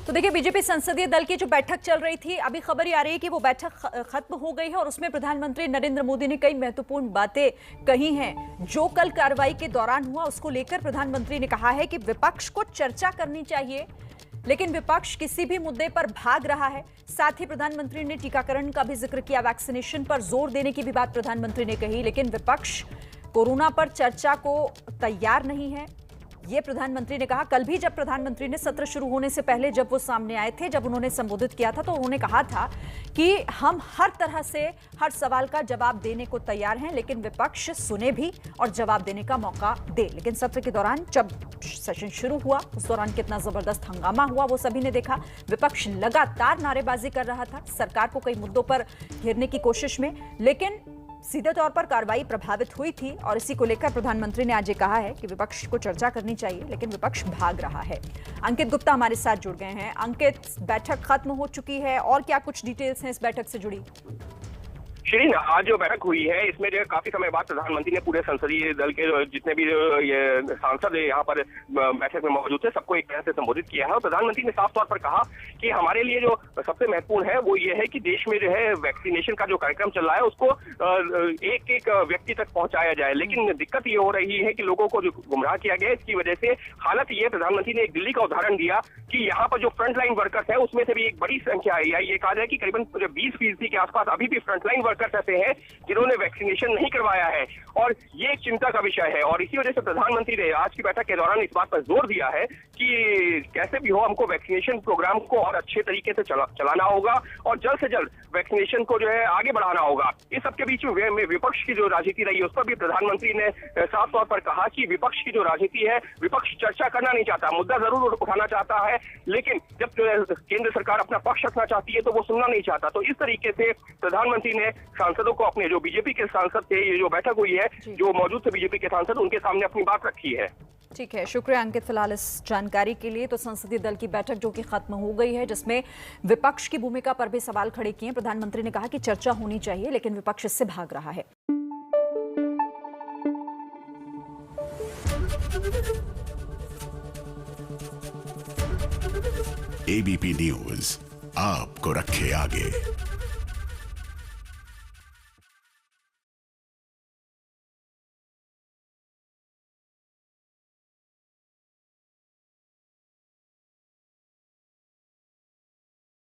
तो देखिए, बीजेपी संसदीय दल की जो बैठक चल रही थी, अभी खबर ये आ रही है कि वो बैठक खत्म हो गई है और उसमें प्रधानमंत्री नरेंद्र मोदी ने कई महत्वपूर्ण बातें कही हैं। जो कल कार्रवाई के दौरान हुआ, उसको लेकर प्रधानमंत्री ने कहा है कि विपक्ष को चर्चा करनी चाहिए, लेकिन विपक्ष किसी भी मुद्दे पर भाग रहा है। साथ ही प्रधानमंत्री ने टीकाकरण का भी जिक्र किया, वैक्सीनेशन पर जोर देने की भी बात प्रधानमंत्री ने कही, लेकिन विपक्ष कोरोना पर चर्चा को तैयार नहीं है, ये प्रधानमंत्री ने कहा। कल भी जब प्रधानमंत्री ने सत्र शुरू होने से पहले जब वो सामने आए थे, जब उन्होंने संबोधित किया था, तो उन्होंने कहा था कि हम हर तरह से हर सवाल का जवाब देने को तैयार हैं, लेकिन विपक्ष सुने भी और जवाब देने का मौका दे। लेकिन सत्र के दौरान जब सेशन शुरू हुआ, उस दौरान कितना जबरदस्त हंगामा हुआ वो सभी ने देखा। विपक्ष लगातार नारेबाजी कर रहा था सरकार को कई मुद्दों पर घेरने की कोशिश में, लेकिन सीधे तौर पर कार्रवाई प्रभावित हुई थी और इसी को लेकर प्रधानमंत्री ने आज ये कहा है कि विपक्ष को चर्चा करनी चाहिए, लेकिन विपक्ष भाग रहा है। अंकित गुप्ता हमारे साथ जुड़ गए हैं। अंकित, बैठक खत्म हो चुकी है और क्या कुछ डिटेल्स हैं इस बैठक से जुड़ी? श्रीन, आज जो बैठक हुई है, इसमें जो काफी समय बाद प्रधानमंत्री ने पूरे संसदीय दल के जितने भी ये सांसद यहाँ पर बैठक में मौजूद थे, सबको एक तरह से संबोधित किया है। और प्रधानमंत्री ने साफ तौर पर कहा कि हमारे लिए जो सबसे महत्वपूर्ण है वो ये है कि देश में जो है वैक्सीनेशन का जो कार्यक्रम चल रहा है उसको एक एक व्यक्ति तक पहुंचाया जाए। लेकिन दिक्कत ये हो रही है कि लोगों को जो गुमराह किया गया, इसकी वजह से हालत ये, प्रधानमंत्री ने एक दिल्ली का उदाहरण दिया कि यहाँ पर जो फ्रंट लाइन वर्कर्स है उसमें से भी एक बड़ी संख्या है, या ये कहा जाए कि करीबन 20% के आसपास अभी भी फ्रंट लाइन ऐसे हैं जिन्होंने वैक्सीनेशन नहीं करवाया है, और ये एक चिंता का विषय है। और इसी वजह से प्रधानमंत्री ने आज की बैठक के दौरान इस बात पर जोर दिया है कि कैसे भी हो हमको वैक्सीनेशन प्रोग्राम को और अच्छे तरीके से चलाना होगा और जल्द से जल्द वैक्सीनेशन को जो है आगे बढ़ाना होगा। इस सबके बीच में विपक्ष की जो राजनीति रही है उस पर भी प्रधानमंत्री ने साफ तौर पर कहा कि विपक्ष की जो राजनीति है, विपक्ष चर्चा करना नहीं चाहता, मुद्दा जरूर उठाना चाहता है, लेकिन जब केंद्र सरकार अपना पक्ष रखना चाहती है तो वो सुनना नहीं चाहता। तो इस तरीके से प्रधानमंत्री ने सांसदों को, अपने जो बीजेपी के सांसद थे, ये जो बैठक हुई है, जो मौजूद थे बीजेपी के सांसद, उनके सामने अपनी बात रखी है। ठीक है, शुक्रिया अंकित फिलहाल इस जानकारी के लिए। तो संसदीय दल की बैठक जो कि खत्म हो गई है, जिसमें विपक्ष की भूमिका पर भी सवाल खड़े किए। प्रधानमंत्री ने कहा कि चर्चा होनी चाहिए, लेकिन विपक्ष इससे भाग रहा है। एबीपी न्यूज आपको रखे आगे।